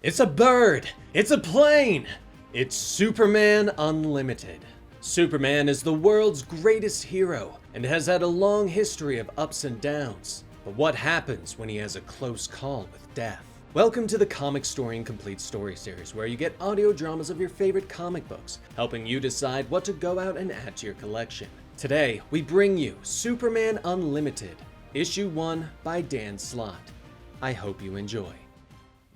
It's a bird! It's a plane! It's Superman Unlimited. Superman is the world's greatest hero and has had a long history of ups and downs. But what happens when he has a close call with death? Welcome to the Comicstorian Complete Story Series, where you get audio dramas of your favorite comic books, helping you decide what to go out and add to your collection. Today, we bring you Superman Unlimited, Issue 1 by Dan Slott. I hope you enjoy.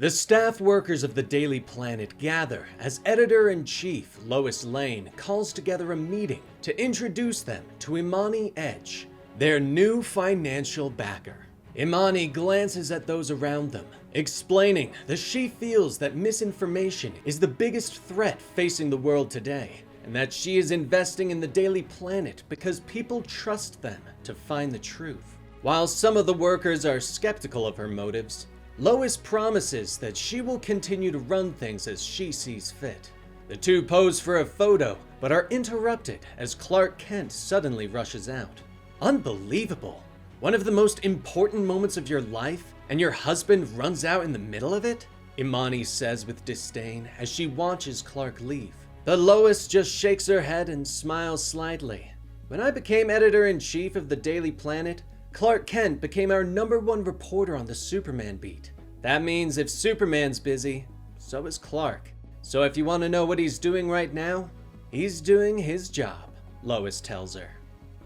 The staff workers of the Daily Planet gather as Editor-in-Chief Lois Lane calls together a meeting to introduce them to Imani Edge, their new financial backer. Imani glances at those around them, explaining that she feels that misinformation is the biggest threat facing the world today, and that she is investing in the Daily Planet because people trust them to find the truth. While some of the workers are skeptical of her motives, Lois promises that she will continue to run things as she sees fit. The two pose for a photo, but are interrupted as Clark Kent suddenly rushes out. Unbelievable! One of the most important moments of your life, and your husband runs out in the middle of it? Imani says with disdain as she watches Clark leave. But Lois just shakes her head and smiles slightly. When I became editor-in-chief of the Daily Planet, Clark Kent became our #1 reporter on the Superman beat. That means if Superman's busy, so is Clark. So if you want to know what he's doing right now, he's doing his job, Lois tells her.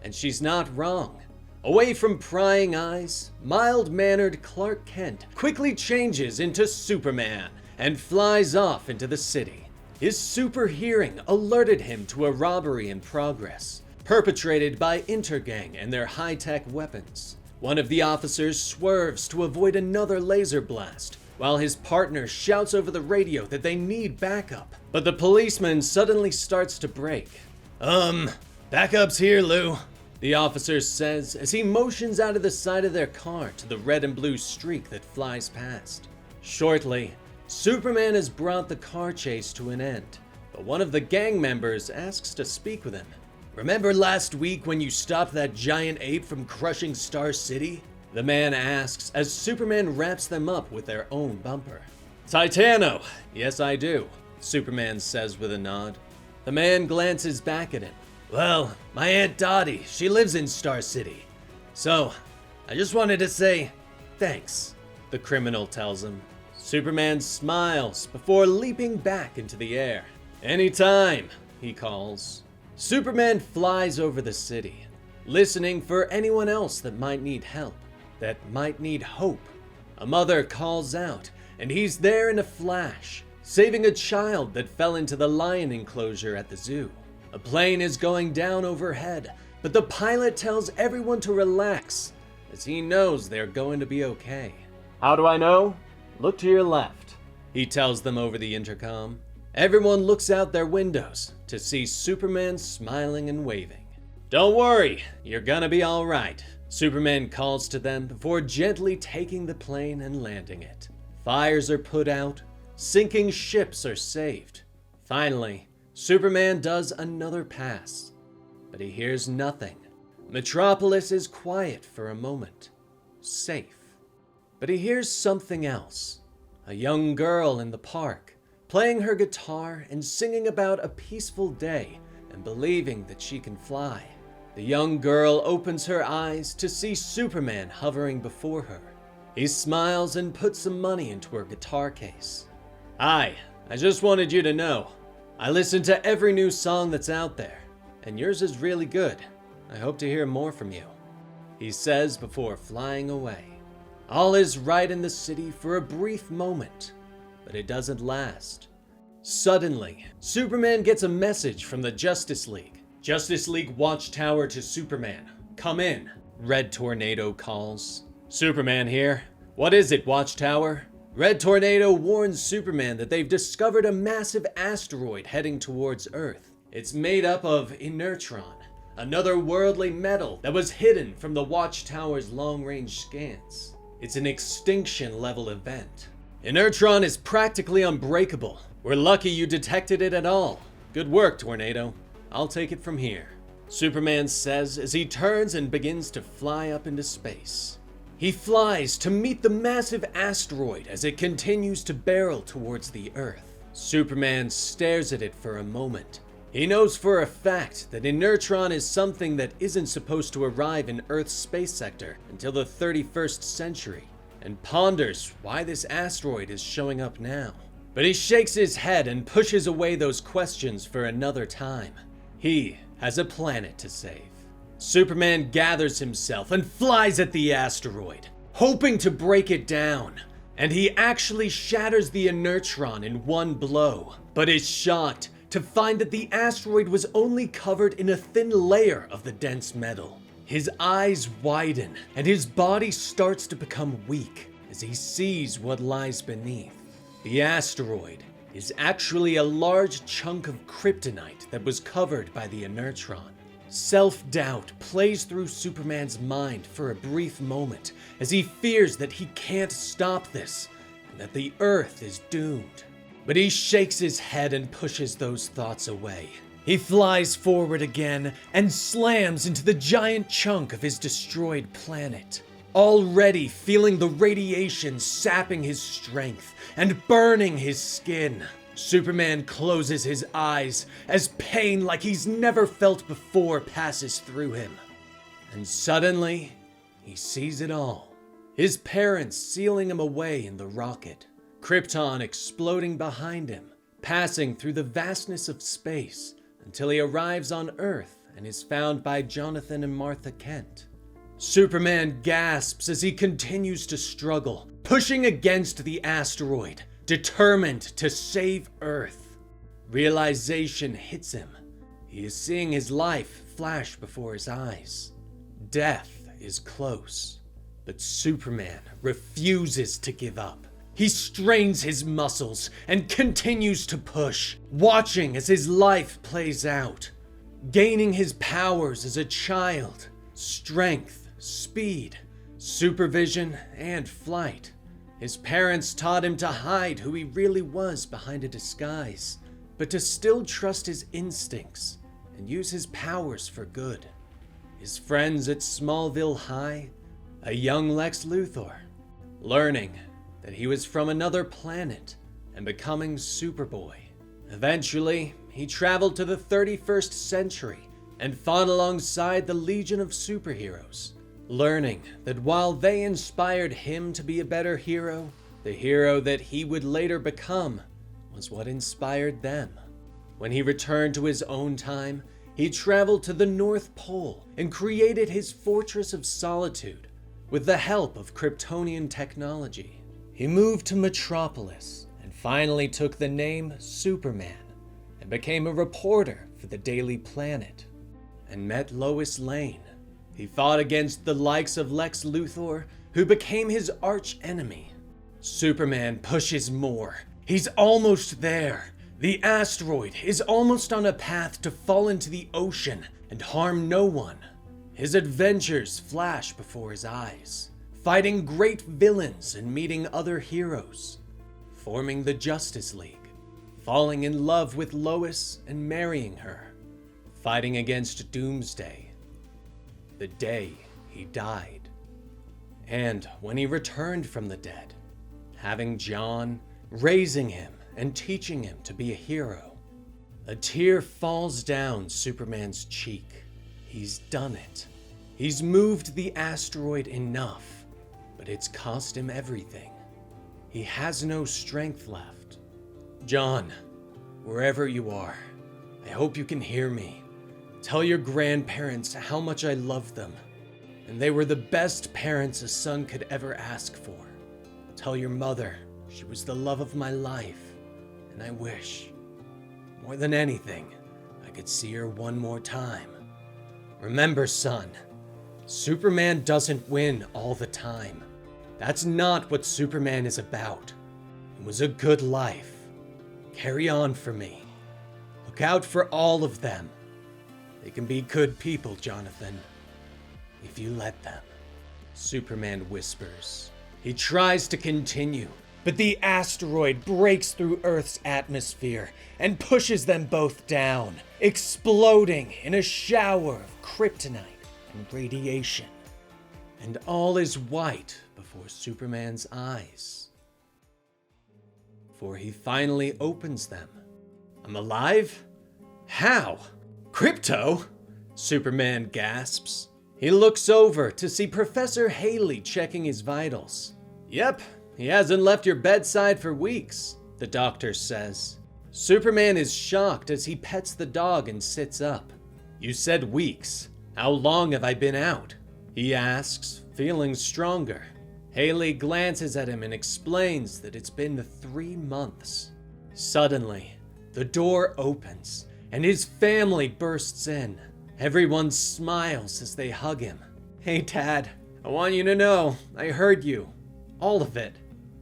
And she's not wrong. Away from prying eyes, mild-mannered Clark Kent quickly changes into Superman and flies off into the city. His super hearing alerted him to a robbery in progress, perpetrated by Intergang and their high-tech weapons. One of the officers swerves to avoid another laser blast, while his partner shouts over the radio that they need backup. But the policeman suddenly starts to brake. Backup's here, Lou," the officer says as he motions out of the side of their car to the red and blue streak that flies past. Shortly, Superman has brought the car chase to an end, but one of the gang members asks to speak with him. "Remember last week when you stopped that giant ape from crushing Star City?" the man asks as Superman wraps them up with their own bumper. "Titano, yes I do," Superman says with a nod. The man glances back at him. "Well, my Aunt Dottie, she lives in Star City. So, I just wanted to say thanks," the criminal tells him. Superman smiles before leaping back into the air. "Anytime," he calls. Superman flies over the city, listening for anyone else that might need help, that might need hope. A mother calls out, and he's there in a flash, saving a child that fell into the lion enclosure at the zoo. A plane is going down overhead, but the pilot tells everyone to relax, as he knows they're going to be okay. "How do I know? Look to your left," he tells them over the intercom. Everyone looks out their windows to see Superman smiling and waving. "Don't worry, you're gonna be all right," Superman calls to them before gently taking the plane and landing it. Fires are put out, sinking ships are saved. Finally, Superman does another pass, but he hears nothing. Metropolis is quiet for a moment, safe. But he hears something else. A young girl in the park, playing her guitar and singing about a peaceful day and believing that she can fly. The young girl opens her eyes to see Superman hovering before her. He smiles and puts some money into her guitar case. "Hi, I just wanted you to know, I listen to every new song that's out there, and yours is really good. I hope to hear more from you," he says before flying away. All is right in the city for a brief moment, but it doesn't last. Suddenly, Superman gets a message from the Justice League. "Justice League Watchtower to Superman. Come in," Red Tornado calls. "Superman here. What is it, Watchtower?" Red Tornado warns Superman that they've discovered a massive asteroid heading towards Earth. It's made up of inertron, another worldly metal that was hidden from the Watchtower's long-range scans. It's an extinction-level event. Inertron is practically unbreakable. We're lucky you detected it at all. Good work, Tornado. I'll take it from here," Superman says as he turns and begins to fly up into space. He flies to meet the massive asteroid as it continues to barrel towards the Earth. Superman stares at it for a moment. He knows for a fact that inertron is something that isn't supposed to arrive in Earth's space sector until the 31st century, and ponders why this asteroid is showing up now. But he shakes his head and pushes away those questions for another time. He has a planet to save. Superman gathers himself and flies at the asteroid, hoping to break it down. And he actually shatters the inertron in one blow, but is shocked to find that the asteroid was only covered in a thin layer of the dense metal. His eyes widen, and his body starts to become weak as he sees what lies beneath. The asteroid is actually a large chunk of kryptonite that was covered by the inertron. Self-doubt plays through Superman's mind for a brief moment as he fears that he can't stop this and that the Earth is doomed. But he shakes his head and pushes those thoughts away. He flies forward again and slams into the giant chunk of his destroyed planet, already feeling the radiation sapping his strength and burning his skin. Superman closes his eyes as pain like he's never felt before passes through him. And suddenly, he sees it all. His parents sealing him away in the rocket. Krypton exploding behind him, passing through the vastness of space until he arrives on Earth and is found by Jonathan and Martha Kent. Superman gasps as he continues to struggle, pushing against the asteroid, determined to save Earth. Realization hits him. He is seeing his life flash before his eyes. Death is close, but Superman refuses to give up. He strains his muscles and continues to push, watching as his life plays out. Gaining his powers as a child, strength, speed, supervision, and flight. His parents taught him to hide who he really was behind a disguise, but to still trust his instincts and use his powers for good. His friends at Smallville High, a young Lex Luthor, learning that he was from another planet and becoming Superboy. Eventually, he traveled to the 31st century and fought alongside the Legion of Superheroes, learning that while they inspired him to be a better hero, the hero that he would later become was what inspired them. When he returned to his own time, he traveled to the North Pole and created his Fortress of Solitude with the help of Kryptonian technology. He moved to Metropolis and finally took the name Superman and became a reporter for the Daily Planet and met Lois Lane. He fought against the likes of Lex Luthor, who became his arch enemy. Superman pushes more. He's almost there. The asteroid is almost on a path to fall into the ocean and harm no one. His adventures flash before his eyes, fighting great villains and meeting other heroes, forming the Justice League, falling in love with Lois and marrying her, fighting against Doomsday, the day he died. And when he returned from the dead, having John, raising him and teaching him to be a hero. A tear falls down Superman's cheek. He's done it. He's moved the asteroid enough, but it's cost him everything. He has no strength left. John, wherever you are, I hope you can hear me. Tell your grandparents how much I love them, and they were the best parents a son could ever ask for. Tell your mother she was the love of my life, and I wish, more than anything, I could see her one more time. Remember, son, Superman doesn't win all the time. That's not what Superman is about. It was a good life. Carry on for me. Look out for all of them. They can be good people, Jonathan, if you let them. Superman whispers. He tries to continue, but the asteroid breaks through Earth's atmosphere and pushes them both down, exploding in a shower of kryptonite and radiation. and all is white before Superman's eyes. For he finally opens them. I'm alive? How? Crypto? Superman gasps. He looks over to see Professor Haley checking his vitals. Yep, he hasn't left your bedside for weeks, the doctor says. Superman is shocked as he pets the dog and sits up. You said weeks. How long have I been out? He asks, feeling stronger. Haley glances at him and explains that it's been 3 months. Suddenly, the door opens and his family bursts in. Everyone smiles as they hug him. Hey Dad, I want you to know I heard you. All of it,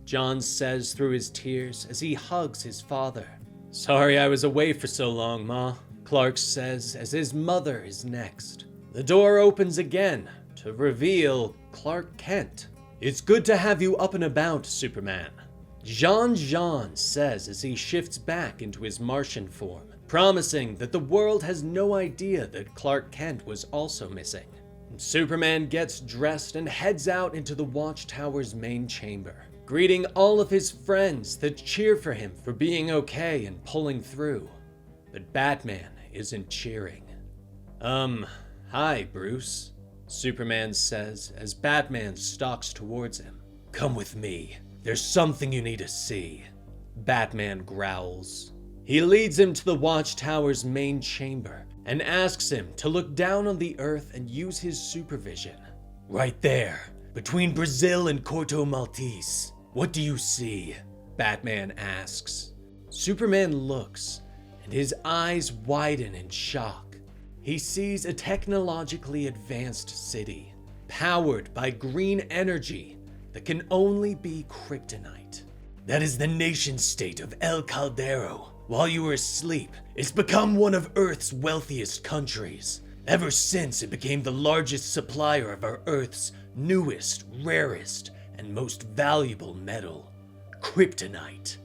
John says through his tears as he hugs his father. Sorry I was away for so long, Ma, Clark says as his mother is next. The door opens again to reveal Clark Kent. It's good to have you up and about, Superman, Jean says as he shifts back into his Martian form, promising that the world has no idea that Clark Kent was also missing. Superman gets dressed and heads out into the Watchtower's main chamber, greeting all of his friends that cheer for him for being okay and pulling through. But Batman isn't cheering. Hi, Bruce, Superman says as Batman stalks towards him. Come with me. There's something you need to see, Batman growls. He leads him to the Watchtower's main chamber and asks him to look down on the Earth and use his supervision. Right there, between Brazil and Corto Maltese. What do you see? Batman asks. Superman looks, and his eyes widen in shock. He sees a technologically advanced city, powered by green energy that can only be kryptonite. That is the nation-state of El Caldero. While you were asleep, it's become one of Earth's wealthiest countries, ever since it became the largest supplier of our Earth's newest, rarest, and most valuable metal, kryptonite.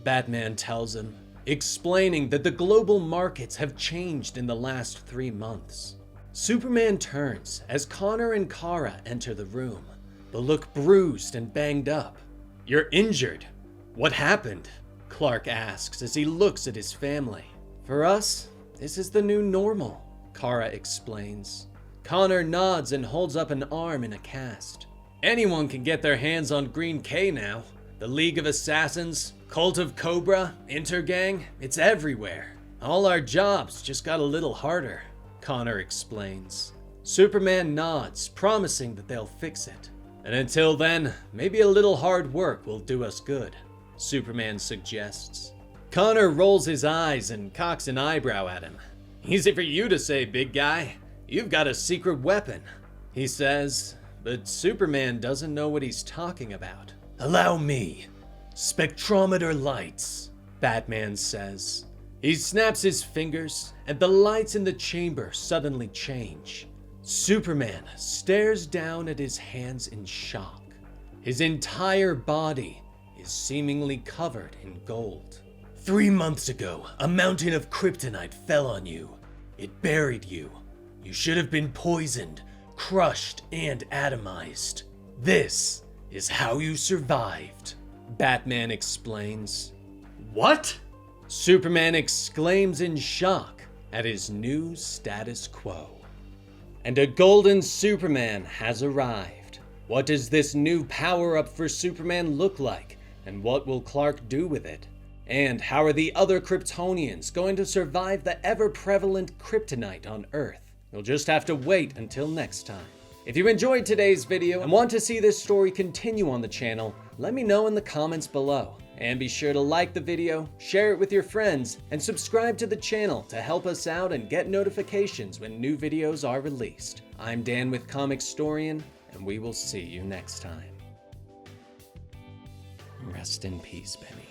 Batman tells him, explaining that the global markets have changed in the last 3 months. Superman turns as Connor and Kara enter the room, but look bruised and banged up. You're injured. What happened? Clark asks as he looks at his family. For us, this is the new normal, Kara explains. Connor nods and holds up an arm in a cast. Anyone can get their hands on Green K now. The League of Assassins, Cult of Cobra, Intergang, it's everywhere. All our jobs just got a little harder, Connor explains. Superman nods, promising that they'll fix it. And until then, maybe a little hard work will do us good, Superman suggests. Connor rolls his eyes and cocks an eyebrow at him. Easy for you to say, big guy. You've got a secret weapon, he says, but Superman doesn't know what he's talking about. Allow me. Spectrometer lights, Batman says. He snaps his fingers, and the lights in the chamber suddenly change. Superman stares down at his hands in shock. His entire body is seemingly covered in gold. 3 months ago, a mountain of kryptonite fell on you. It buried you. You should have been poisoned, crushed, and atomized. This is how you survived, Batman explains. What? Superman exclaims in shock at his new status quo. And a golden Superman has arrived. What does this new power-up for Superman look like, and what will Clark do with it? And how are the other Kryptonians going to survive the ever-prevalent kryptonite on Earth? You'll just have to wait until next time. If you enjoyed today's video and want to see this story continue on the channel, let me know in the comments below. And be sure to like the video, share it with your friends, and subscribe to the channel to help us out and get notifications when new videos are released. I'm Dan with Comicstorian, and we will see you next time. Rest in peace, Benny.